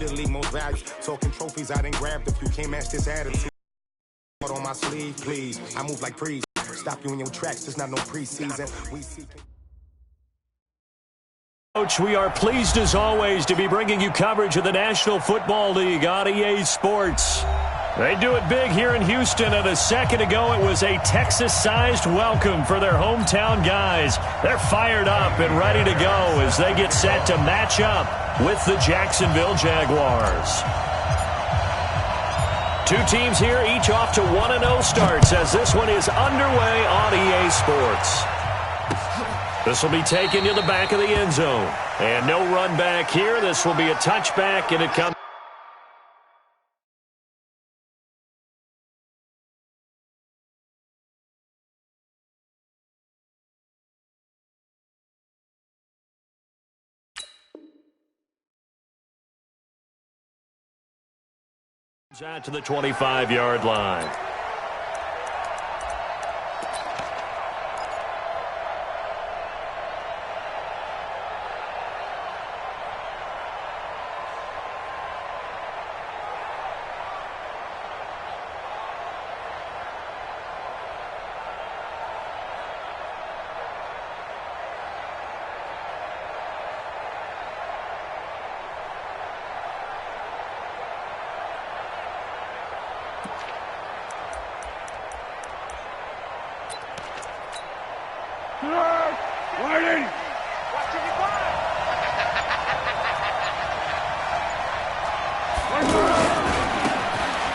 Most values, talking trophies I didn't grab. If you can't match this attitude, on my sleeve, please. I move like freeze. Stop you in your tracks. There's not no preseason. Coach, we are pleased as always to be bringing you coverage of the National Football League on EA Sports. They do it big here in Houston, and a second ago it was a Texas-sized welcome for their hometown guys. They're fired up and ready to go as they get set to match up with the Jacksonville Jaguars. Two teams here, each off to 1-0 starts as this one is underway on EA Sports. This will be taken to the back of the end zone. And no run back here. This will be a touchback, and it comes. Out to the 25-yard line.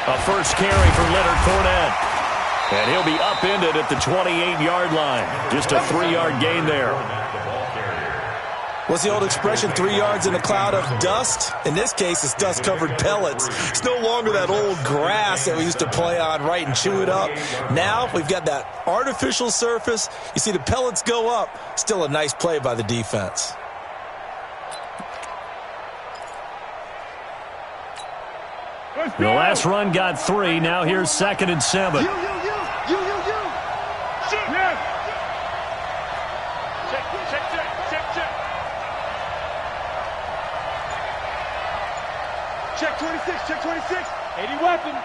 A first carry for Leonard Fournette. And he'll be upended at the 28-yard line. Just a 3-yard gain there. What's the old expression, 3 yards in a cloud of dust? In this case, it's dust-covered pellets. It's no longer that old grass that we used to play on, right, and chew it up. Now we've got that artificial surface. You see the pellets go up. Still a nice play by the defense. The last run got 3. Now here's 2nd and 7. You. Check 26, check 26. 80 weapon.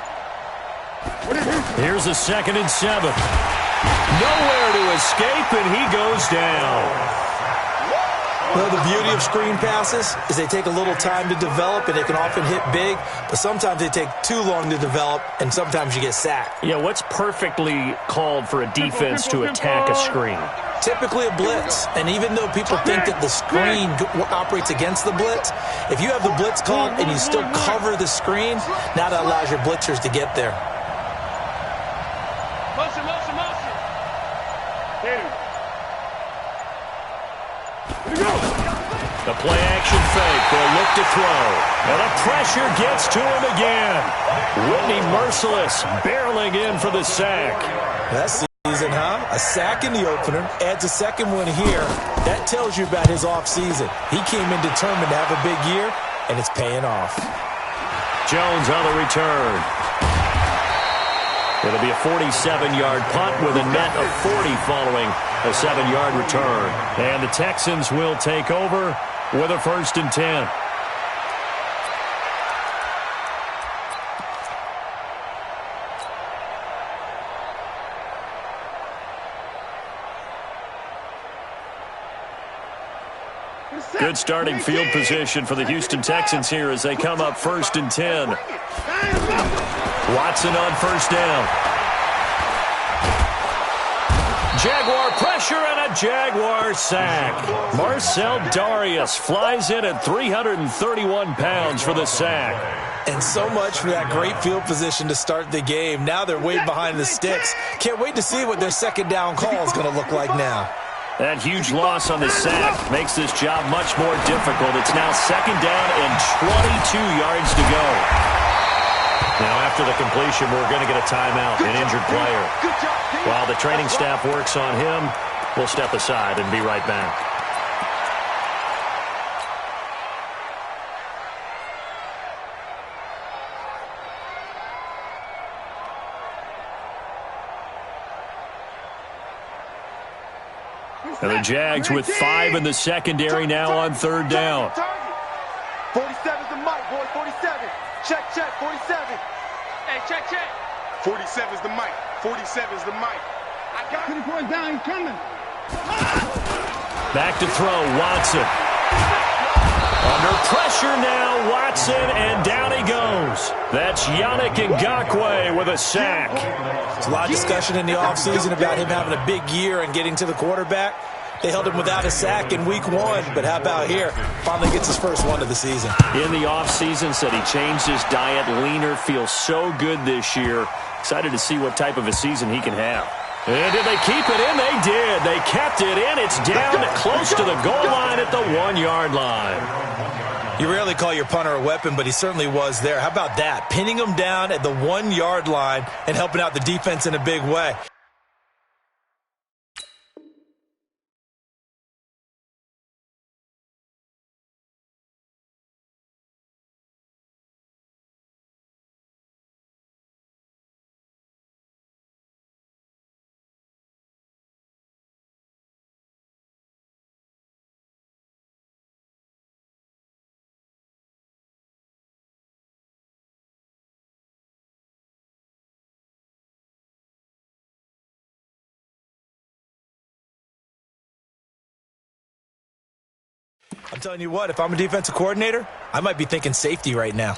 Here's a 2nd and 7. Nowhere to escape, and he goes down. Well, the beauty of screen passes is they take a little time to develop, and they can often hit big, but sometimes they take too long to develop, and sometimes you get sacked. Yeah, what's perfectly called for a defense to attack a screen? Typically a blitz, and even though people think that the screen operates against the blitz, if you have the blitz called and you still cover the screen, now that allows your blitzers to get there. Motion. Hit him. The play-action fake. They'll look to throw. And the pressure gets to him again. Whitney Merciless barreling in for the sack. That's season, huh? A sack in the opener, adds a second one here. That tells you about his offseason. He came in determined to have a big year, and it's paying off. Jones on the return. It'll be a 47-yard punt with a net of 40 following a 7-yard return. And the Texans will take over with a 1st and 10. Good starting field position for the Houston Texans here as they come up 1st and 10. Watson on 1st down. Jaguar pressure and a Jaguar sack. Marcel Darius flies in at 331 pounds for the sack. And so much for that great field position to start the game. Now they're way behind the sticks. Can't wait to see what their 2nd down call is going to look like now. That huge loss on the sack makes this job much more difficult. It's now 2nd down and 22 yards to go. Now, after the completion, we're going to get a timeout, an injured player. While the training staff works on him, we'll step aside and be right back. And the Jags with 5 in the secondary now on 3rd down. 47's the mic, boy. 47. 47. Check, 47. Hey, check. 47 is the mic. 47 is the mic. I got 24 down, he's coming. Back to throw, Watson. Under pressure now, Watson, and down he goes. That's Yannick Ngakoue with a sack. There's a lot of discussion in the offseason about him having a big year and getting to the quarterback. They held him without a sack in week 1, but how about here? Finally gets his first one of the season. In the offseason, said he changed his diet, leaner, feels so good this year. Excited to see what type of a season he can have. And did they keep it in? They did. They kept it in. It's down close to the goal line at the 1-yard line. You rarely call your punter a weapon, but he certainly was there. How about that? Pinning him down at the 1-yard line and helping out the defense in a big way. I'm telling you what, if I'm a defensive coordinator, I might be thinking safety right now.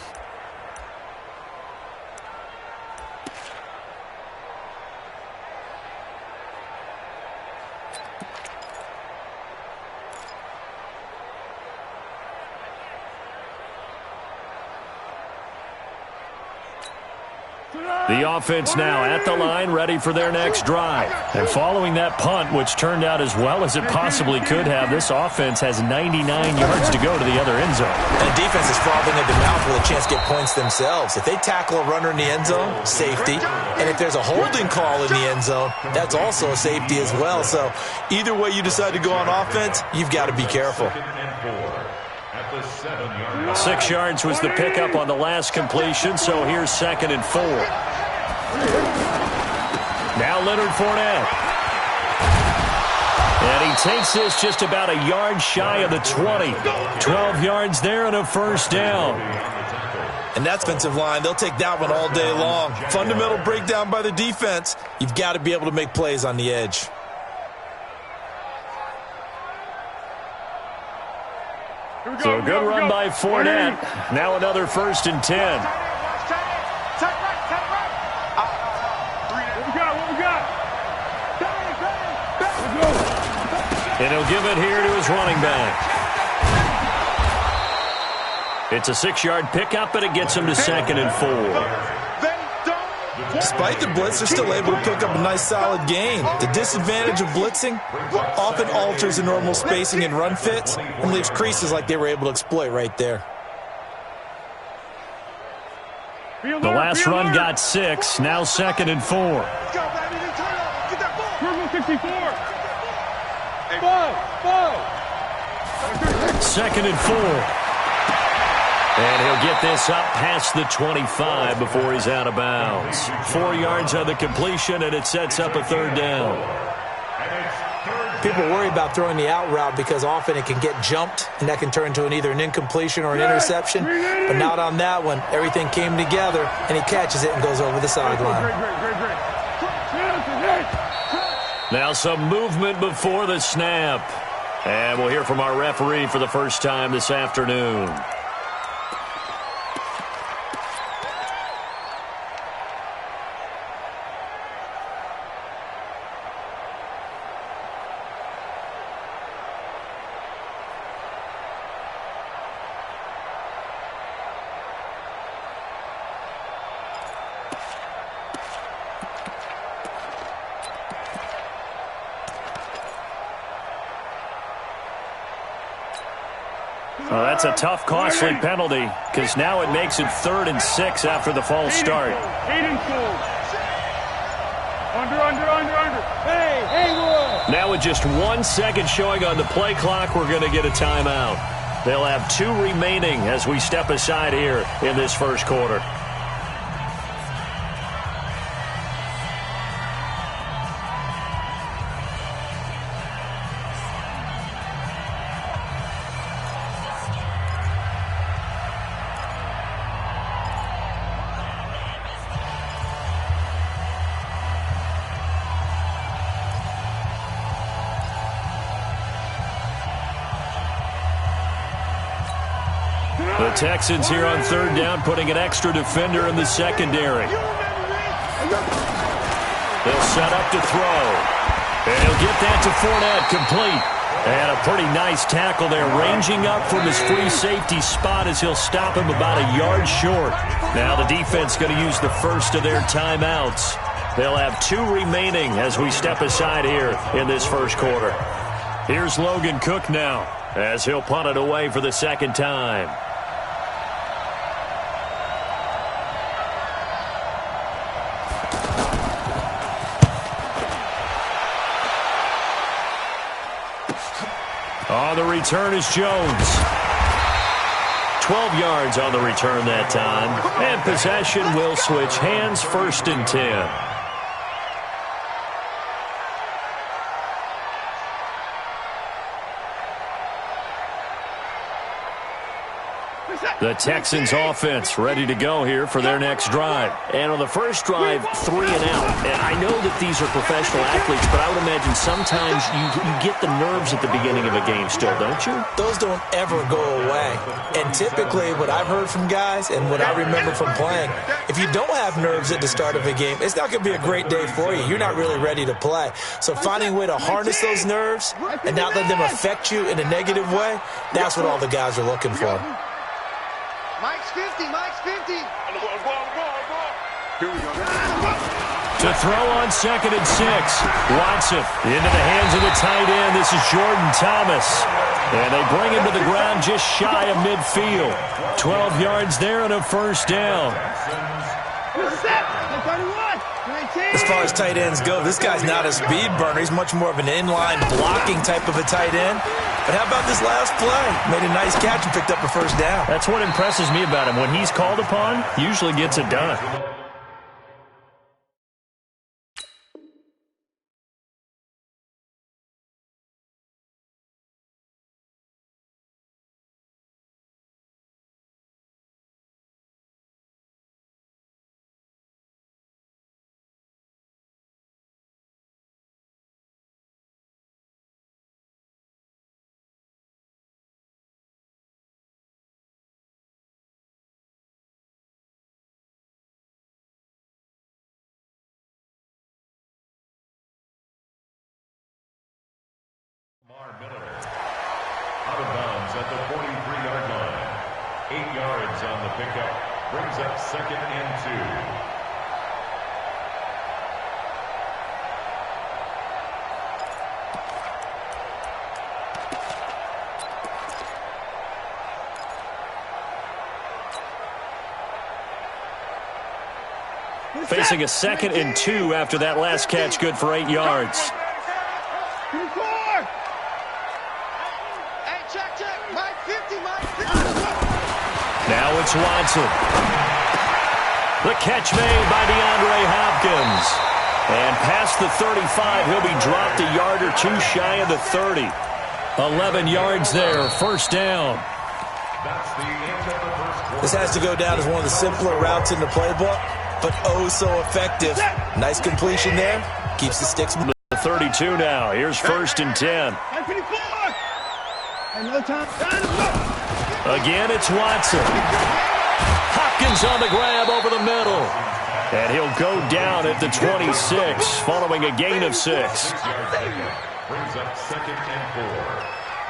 The offense now at the line, ready for their next drive. And following that punt, which turned out as well as it possibly could have, this offense has 99 yards to go to the other end zone. And the defense is frothing at the mouth with a chance to get points themselves. If they tackle a runner in the end zone, safety. And if there's a holding call in the end zone, that's also a safety as well. So either way you decide to go on offense, you've got to be careful. 6 yards was the pickup on the last completion, so here's 2nd and 4. Now Leonard Fournette. And he takes this just about a yard shy of the 20. 12 yards there and a first down. And that defensive line, they'll take that one all day long. Fundamental breakdown by the defense. You've got to be able to make plays on the edge. So a good run by Fournette. Now another 1st and 10. And he'll give it here to his running back. It's a 6-yard pickup, and it gets him to 2nd and 4. Despite the blitz, they're still able to pick up a nice solid gain. The disadvantage of blitzing often alters the normal spacing and run fits and leaves creases like they were able to exploit right there. The last run got 6, now 2nd and 4. 2nd and 4. And he'll get this up past the 25 before he's out of bounds. 4 yards on the completion, and it sets up a 3rd down. People worry about throwing the out route because often it can get jumped, and that can turn into either an incompletion or an interception. But not on that one. Everything came together, and he catches it and goes over the sideline. Now some movement before the snap. And we'll hear from our referee for the first time this afternoon. Well, that's a tough, costly penalty because now it makes it 3rd and 6 after the false start. 8 and 4. Under. Hey, Now with just 1 second showing on the play clock, we're going to get a timeout. They'll have 2 remaining as we step aside here in this first quarter. The Texans here on third down putting an extra defender in the secondary. They'll set up to throw. And he'll get that to Fournette, complete. And a pretty nice tackle there, ranging up from his free safety spot as he'll stop him about a yard short. Now the defense going to use the first of their timeouts. They'll have 2 remaining as we step aside here in this first quarter. Here's Logan Cook now as he'll punt it away for the second time. On the return is Jones. 12 yards on the return that time. And possession will switch hands, 1st and 10. The Texans offense ready to go here for their next drive. And on the first drive, 3 and out. And I know that these are professional athletes, but I would imagine sometimes you get the nerves at the beginning of a game still, don't you? Those don't ever go away. And typically what I've heard from guys and what I remember from playing, if you don't have nerves at the start of a game, it's not going to be a great day for you. You're not really ready to play. So finding a way to harness those nerves and not let them affect you in a negative way, that's what all the guys are looking for. Mike's 50, Mike's 50. Here we go. To throw on 2nd and 6. Watson into the hands of the tight end. This is Jordan Thomas. And they bring him to the ground just shy of midfield. 12 yards there and a first down. As far as tight ends go, this guy's not a speed burner. He's much more of an inline blocking type of a tight end. But how about this last play? Made a nice catch and picked up a first down. That's what impresses me about him. When he's called upon, usually gets it done. Out of bounds at the 43-yard line. 8 yards on the pickup. Brings up 2nd and 2. Facing a 2nd and 2 after that last catch, good for 8 yards. Now it's Watson. The catch made by DeAndre Hopkins. And past the 35, he'll be dropped a yard or 2 shy of the 30. 11 yards there, first down. This has to go down as one of the simpler routes in the playbook, but oh so effective. Nice completion there. Keeps the sticks. The 32 now. Here's 1st and 10. Again, it's Watson. Hopkins on the grab over the middle. And he'll go down at the 26 following a gain of 6.2. Brings up 2nd and 4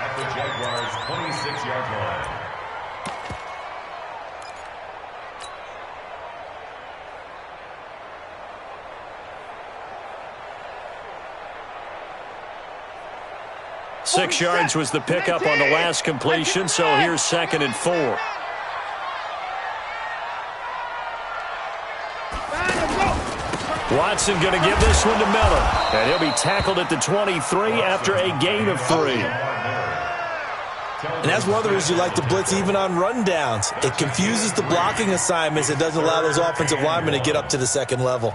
at the Jaguars' 26-yard line. Six yards was the pickup on the last completion, so here's 2nd and 4. Watson going to give this one to Miller, and he'll be tackled at the 23 after a gain of 3. And that's one of the reasons you like to blitz even on rundowns. It confuses the blocking assignments. It doesn't allow those offensive linemen to get up to the second level.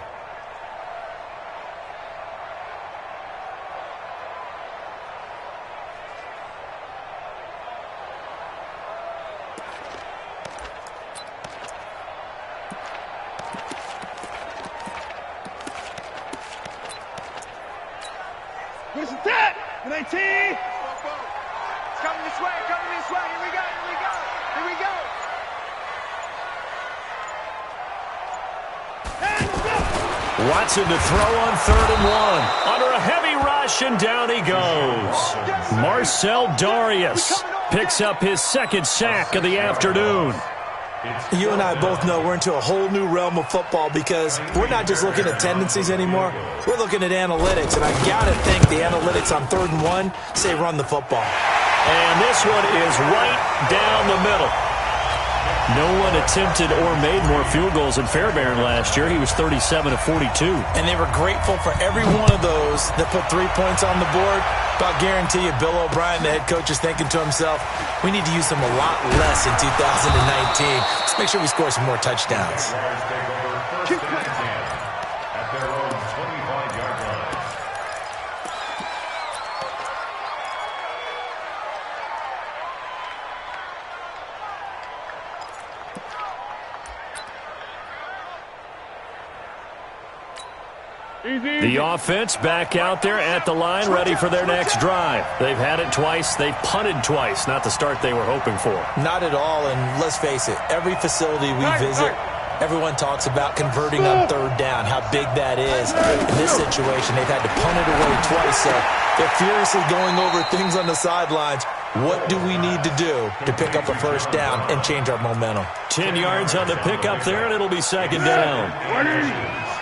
Where's the tap? 19. It's coming this way, coming this way. Here we go, here we go, here we go. Watson to throw on 3rd and 1. Under a heavy rush, and down he goes. Marcel Darius picks up his 2nd sack of the afternoon. You and I both know we're into a whole new realm of football because we're not just looking at tendencies anymore. We're looking at analytics, and I got to think the analytics on 3rd and 1 say run the football. And this one is right down the middle. No one attempted or made more field goals than Fairbairn last year. He was 37 of 42. And they were grateful for every one of those that put 3 points on the board. But I'll guarantee you, Bill O'Brien, the head coach, is thinking to himself, we need to use them a lot less in 2019. Let's make sure we score some more touchdowns. At their own 25-yard line. The offense back out there at the line, ready for their next drive. They've had it twice. They've punted twice. Not the start they were hoping for. Not at all, and let's face it, every facility we visit, everyone talks about converting on 3rd down, how big that is. In this situation, they've had to punt it away twice, so they're furiously going over things on the sidelines. What do we need to do to pick up a 1st down and change our momentum? 10 yards on the pickup there, and it'll be 2nd down.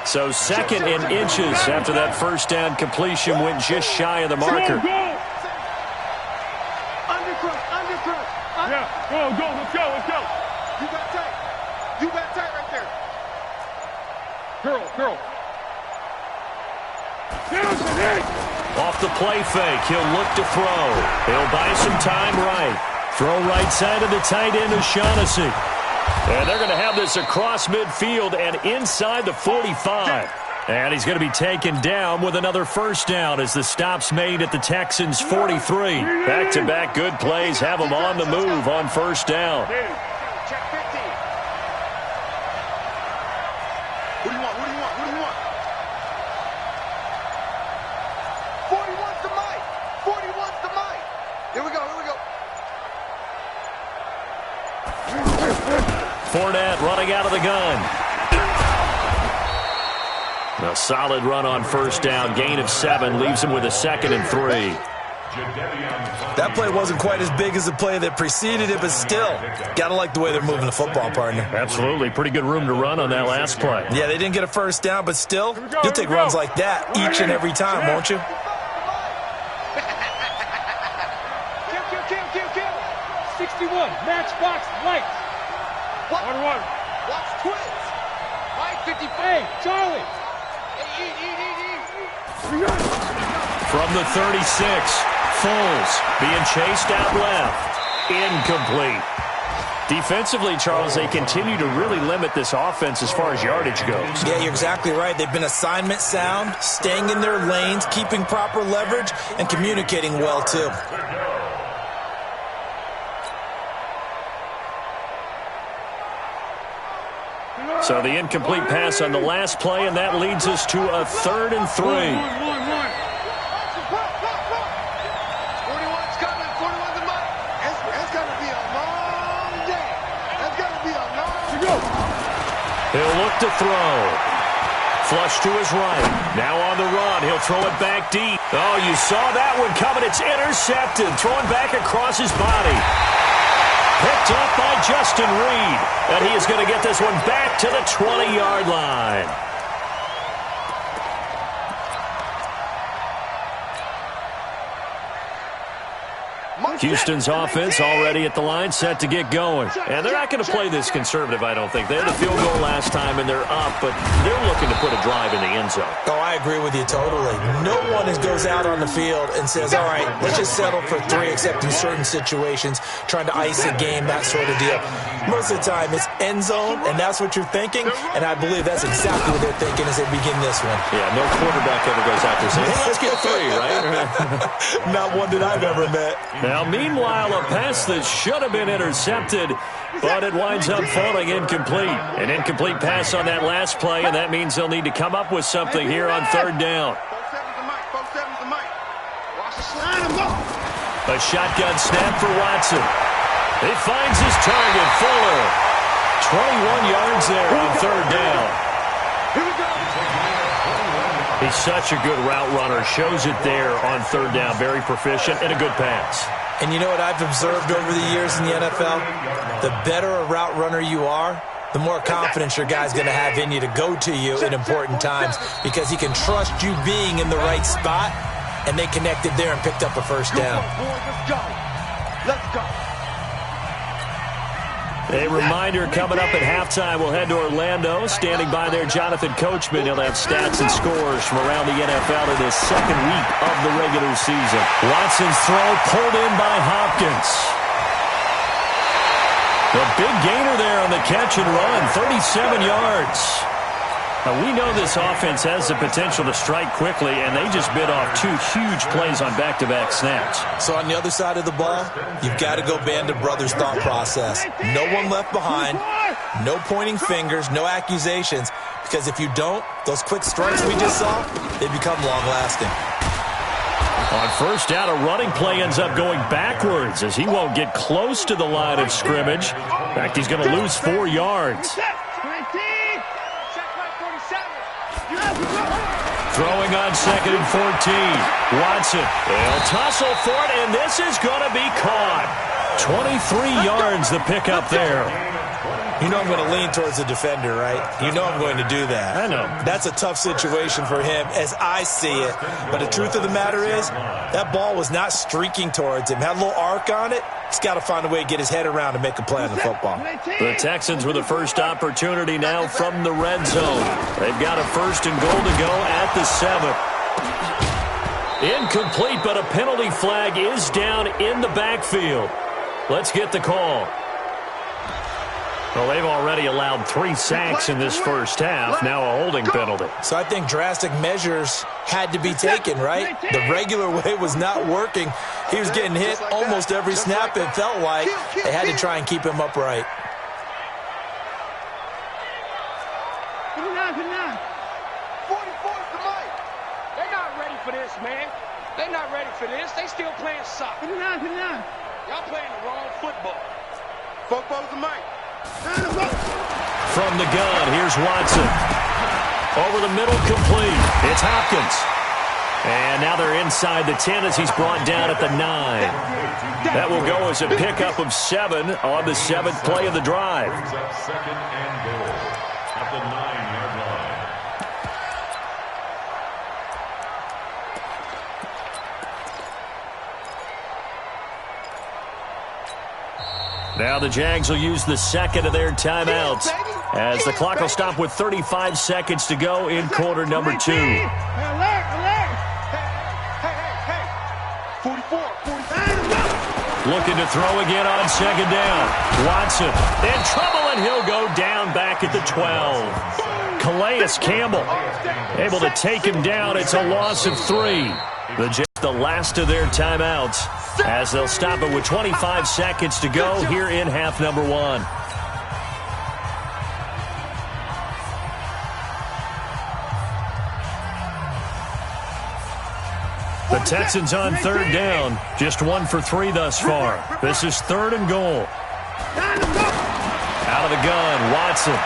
So 2nd in inches after that 1st down completion went just shy of the marker. Undercross. Yeah, go, let's go. You got tight right there. Curl. Off the play fake, he'll look to throw. He'll buy some time right. Throw right side of the tight end, O'Shaughnessy. And they're going to have this across midfield and inside the 45. And he's going to be taken down with another 1st down as the stop's made at the Texans' 43. Back-to-back good plays have them on the move on 1st down. Check 15. What do you want? 41's the mic. 41's the mic. Here we go. Fournette running out of the gun. A solid run on 1st down. Gain of 7 leaves him with a 2nd and 3. That play wasn't quite as big as the play that preceded it, but still, got to like the way they're moving the football, partner. Absolutely. Pretty good room to run on that last play. Yeah, they didn't get a 1st down, but still, you'll take runs like that each and every time, won't you? Kill. 61, matchbox lights. What? 1-1. Watch twins. Mike 50. Hey, Charlie. Eat. From the 36, Foles being chased out left. Incomplete. Defensively, Charles, they continue to really limit this offense as far as yardage goes. Yeah, you're exactly right. They've been assignment sound, staying in their lanes, keeping proper leverage, and communicating well, too. So the incomplete pass on the last play, and that leads us to a 3rd and 3. 41's coming. 41's the mic. It's going to be a long day. It's going to be a long day. He'll look to throw. Flush to his right. Now on the run. He'll throw it back deep. Oh, you saw that one coming. It's intercepted. Throwing back across his body. Picked up by Justin Reed. And he is going to get this one back to the 20-yard line. Houston's offense already at the line, set to get going. And they're not going to play this conservative, I don't think. They had a field goal last time, and they're up, but they're looking to put a drive in the end zone. Oh, I agree with you totally. No one goes out on the field and says, all right, let's just settle for 3, except in certain situations, trying to ice a game, that sort of deal. Most of the time, it's end zone, and that's what you're thinking, and I believe that's exactly what they're thinking as they begin this one. Yeah, no quarterback ever goes out there saying, hey, let's get 3, right? Not one that I've ever met. Now, meanwhile, a pass that should have been intercepted, but it winds up falling incomplete. An incomplete pass on that last play, and that means they'll need to come up with something here on 3rd down. A shotgun snap for Watson. He finds his target, Fuller. 21 yards there on 3rd down. Here we go. He's such a good route runner. Shows it there on third down. Very proficient and a good pass. And you know what I've observed over the years in the NFL? The better a route runner you are, the more confidence your guy's going to have in you to go to you in important times because he can trust you being in the right spot, and they connected there and picked up a first down. Let's go. Let's go. A reminder coming up at halftime, we'll head to Orlando. Standing by there, Jonathan Coachman. He'll have stats and scores from around the NFL in his second week of the regular season. Watson's throw pulled in by Hopkins. The big gainer there on the catch and run, 37 yards. Now, we know this offense has the potential to strike quickly, and they just bit off two huge plays on back-to-back snaps. So on the other side of the ball, you've got to go Band of Brothers thought process. No one left behind, no pointing fingers, no accusations, because if you don't, those quick strikes we just saw, they become long-lasting. On first down, a running play ends up going backwards as he won't get close to the line of scrimmage. In fact, he's going to lose 4 yards. Throwing on 2nd and 14. Watson, they'll tussle for it, and this is going to be caught. 23 yards the pickup there. You know I'm going to lean towards the defender, right? You know I'm going to do that. I know. That's a tough situation for him as I see it. But the truth of the matter is, that ball was not streaking towards him. Had a little arc on it. He's got to find a way to get his head around and make a play on the football. The Texans with the first opportunity now from the red zone. They've got a 1st and goal to go at the 7. Incomplete, but a penalty flag is down in the backfield. Let's get the call. Well, they've already allowed 3 sacks in this first half. Now a holding penalty. So I think drastic measures had to be taken, right? The regular way was not working. He was getting hit almost every snap, it felt like. They had to try and keep him upright. 44's the mic. They're not ready for this, man. They're not ready for this. They still playing soccer. Y'all playing the wrong football. Football's the mic. From the gun, here's Watson. Over the middle, complete. It's Hopkins. And now they're inside the 10 as he's brought down at the 9. That will go as a pickup of 7 on the 7th play of the drive. Brings up 2nd and goal at the 9-yard line. Now the Jags will use the 2nd of their timeouts as the clock will stop with 35 seconds to go in quarter number 2. Hey. 44. Looking to throw again on 2nd down. Watson in trouble, and he'll go down back at the 12. Calais Campbell able to take him down. It's a loss of 3. The last of their timeouts as they'll stop it with 25 seconds to go here in half number 1. The Texans on 3rd down, just 1 for 3 thus far. This is 3rd and goal. Out of the gun, Watson.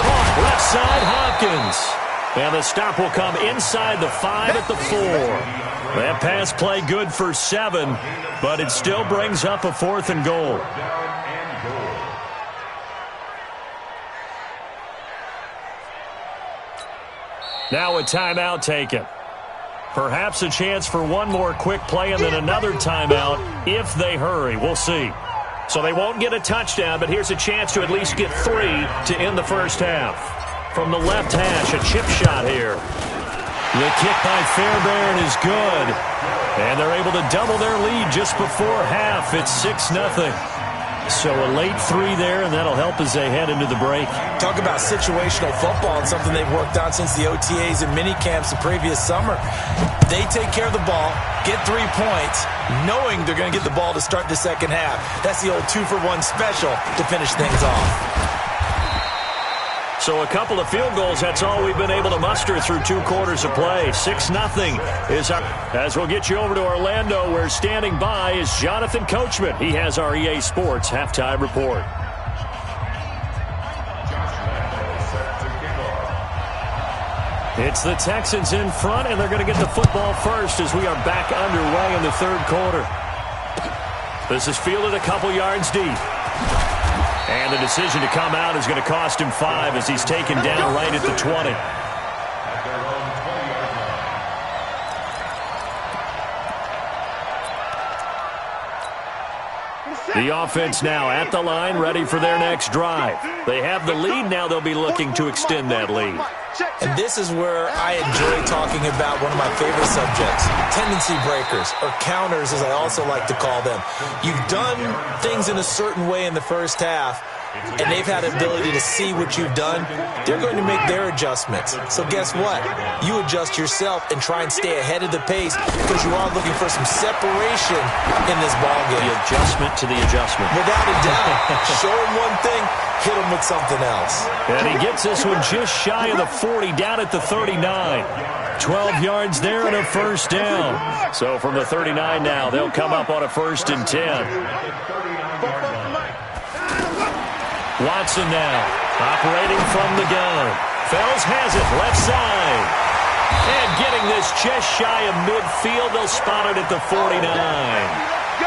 Caught left side, Hopkins. And the stop will come inside the 5 at the 4. That pass play good for 7, but it still brings up a 4th and goal. Now a timeout taken. Perhaps a chance for one more quick play and then another timeout if they hurry. We'll see. So they won't get a touchdown, but here's a chance to at least get 3 to end the first half. From the left hash, a chip shot here. The kick by Fairbairn is good. And they're able to double their lead just before half. It's 6-0. So a late 3 there, and that'll help as they head into the break. Talk about situational football and something they've worked on since the OTAs and mini camps the previous summer. They take care of the ball, get 3 points, knowing they're going to get the ball to start the second half. That's the old 2-for-1 special to finish things off. So a couple of field goals, that's all we've been able to muster through 2 quarters of play. 6-0 is up. As we'll get you over to Orlando, where standing by is Jonathan Coachman. He has our EA Sports halftime report. It's the Texans in front, and they're going to get the football first as we are back underway in the third quarter. This is fielded a couple yards deep. And the decision to come out is going to cost him 5 as he's taken down right at the 20. The offense now at the line, ready for their next drive. They have the lead. Now they'll be looking to extend that lead. And this is where I enjoy talking about one of my favorite subjects, tendency breakers, or counters as I also like to call them. You've done things in a certain way in the first half, and they've had the ability to see what you've done. They're going to make their adjustments. So guess what? You adjust yourself and try and stay ahead of the pace because you are looking for some separation in this ballgame. The adjustment to the adjustment. Without a doubt. Show him one thing, hit him with something else. And he gets this one just shy of the 40, down at the 39. 12 yards there and a first down. So from the 39 now, they'll come up on a 1st and 10. Watson now, operating from the gun. Fells has it, left side. And getting this just shy of midfield, they'll spot it at the 49.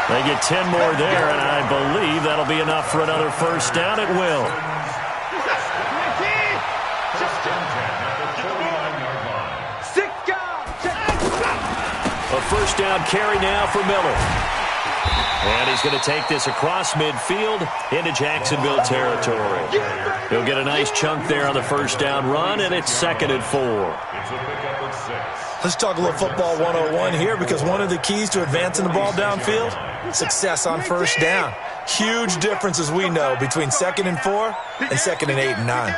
They get 10 more there, and I believe that'll be enough for another first down. It will. A first down carry now for Miller. And he's going to take this across midfield into Jacksonville territory. He'll get a nice chunk there on the first down run, and it's 2nd and 4. Let's talk a little football 101 here because one of the keys to advancing the ball downfield, success on first down. Huge difference, as we know, between 2nd and 4 and 2nd and 8 and 9.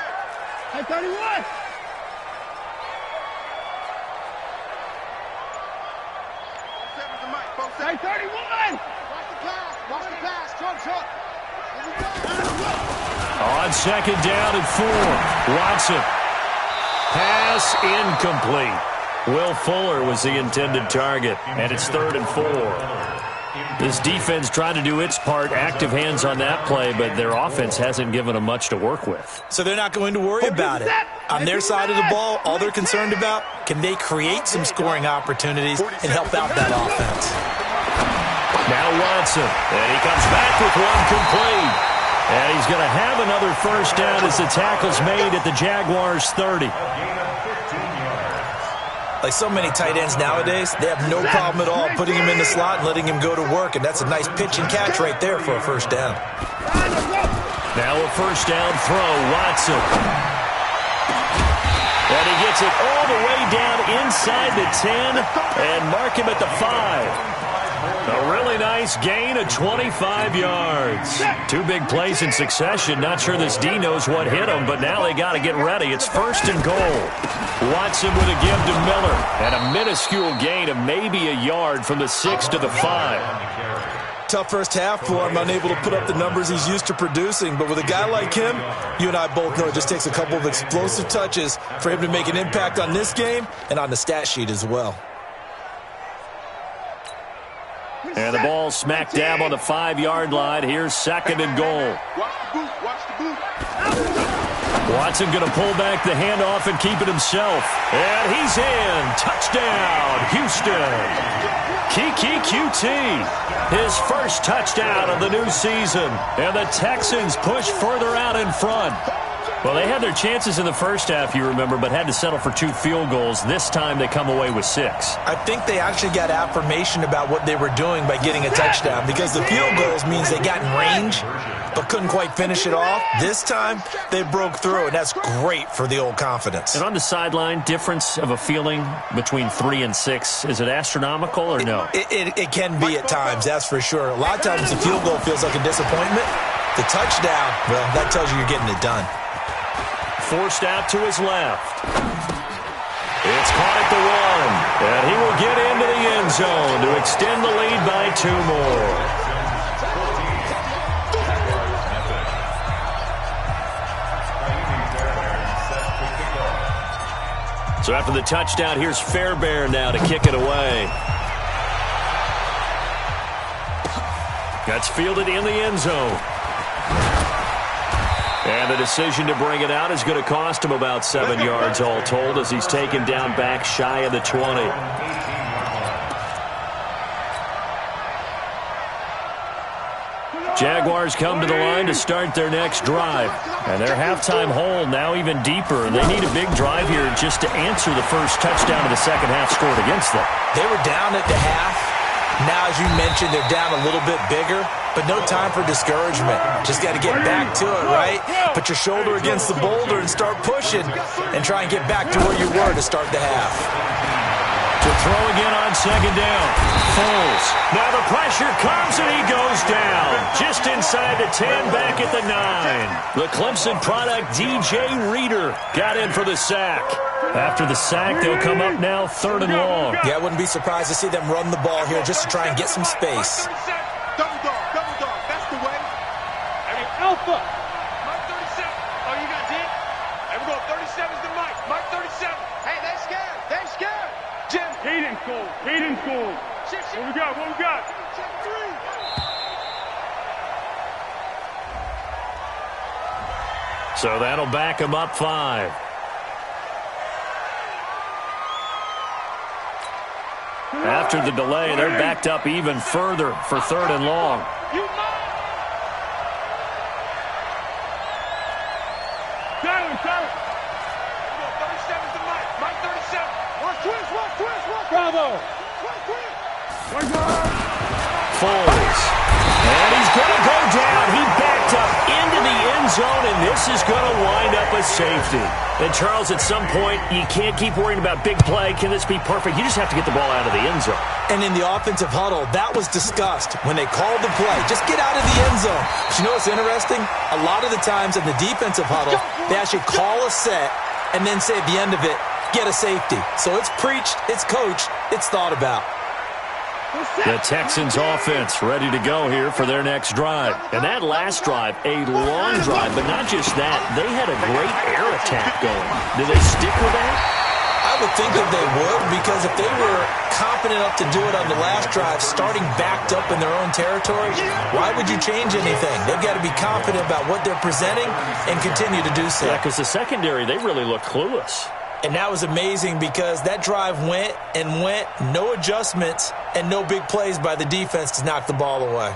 On 2nd down and 4, Watson. Pass incomplete. Will Fuller was the intended target, and it's 3rd and 4. This defense tried to do its part, active hands on that play, but their offense hasn't given them much to work with. So they're not going to worry about it. On their side of the ball, all they're concerned about, can they create some scoring opportunities and help out that offense? Now Watson, and he comes back with one complete. And he's going to have another first down as the tackle's made at the Jaguars' 30. Like so many tight ends nowadays, they have no problem at all putting him in the slot and letting him go to work, and that's a nice pitch and catch right there for a first down. Now a first down throw, Watson. And he gets it all the way down inside the 10 and mark him at the 5. A really nice gain of 25 yards. 2 big plays in succession. Not sure this D knows what hit him, but now they got to get ready. It's 1st and goal. Watson with a give to Miller. And a minuscule gain of maybe a yard from the 6 to the 5. Tough first half for him, unable to put up the numbers he's used to producing. But with a guy like him, you and I both know it just takes a couple of explosive touches for him to make an impact on this game and on the stat sheet as well. And the ball smack dab on the 5-yard line. Here's 2nd and goal. Watch the boot. Watch the boot. Watson going to pull back the handoff and keep it himself. And he's in. Touchdown, Houston. Kiki QT. His first touchdown of the new season. And the Texans push further out in front. Well, they had their chances in the first half, you remember, but had to settle for 2 field goals. This time they come away with 6. I think they actually got affirmation about what they were doing by getting a touchdown because the field goals means they got in range but couldn't quite finish it off. This time they broke through, and that's great for the old confidence. And on the sideline, difference of a feeling between 3 and 6, is it astronomical or no? It can be at times, that's for sure. A lot of times the field goal feels like a disappointment. The touchdown, well, that tells you you're getting it done. Forced out to his left. It's caught at the 1. And he will get into the end zone to extend the lead by 2 more. So after the touchdown, here's Fairbairn now to kick it away. That's fielded in the end zone. And the a decision to bring it out is going to cost him about 7 yards all told as he's taken down back shy of the 20. Jaguars come to the line to start their next drive. And their halftime hole now even deeper. And they need a big drive here just to answer the first touchdown of the second half scored against them. They were down at the half. Now, as you mentioned, they're down a little bit bigger, but no time for discouragement. Just got to get back to it, right? Put your shoulder against the boulder and start pushing and try and get back to where you were to start the half. To throw again on second down. Foles. Now the pressure comes and he goes down. Just inside the 10, back at the 9. The Clemson product, DJ Reader, got in for the sack. After the sack, they'll come up now 3rd and long. Yeah, I wouldn't be surprised to see them run the ball here just to try and get some space. Double dog, that's the way. Hey, Alpha. Mike 37. Oh, you got D? Hey, we go. 37's the Mike. Mike 37. Hey, they scared. They scared. Jim. Hayden Cole. What we got? Check 3. So that'll back him up 5. After the delay, they're backed up even further for 3rd and long. Got him. 37's the Mike. Mike 37. Watch twist. Bravo. Foles. And he's going to go down. He backed up into the end zone, and this is going to wind up a safety. And, Charles, at some point, you can't keep worrying about big play. Can this be perfect? You just have to get the ball out of the end zone. And in the offensive huddle, that was discussed when they called the play. Just get out of the end zone. But you know what's interesting? A lot of the times in the defensive huddle, they actually call a set and then say at the end of it, get a safety. So it's preached, it's coached, it's thought about. The Texans offense ready to go here for their next drive. And that last drive, a long drive, but not just that. They had a great air attack going. Do they stick with that? I would think that they would, because if they were confident enough to do it on the last drive, starting backed up in their own territory, why would you change anything? They've got to be confident about what they're presenting and continue to do so. Yeah, because the secondary, they really look clueless. And that was amazing because that drive went, no adjustments, and no big plays by the defense to knock the ball away.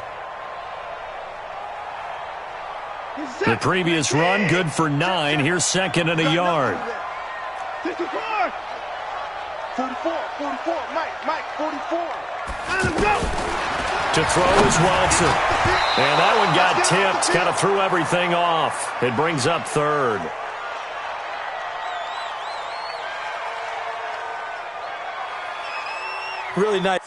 The previous run, good for 9. Here's 2nd and a yard. 44, Mike, 44. To throw is Watson. And that one got tipped, kind of threw everything off. It brings up 3rd. Really nice.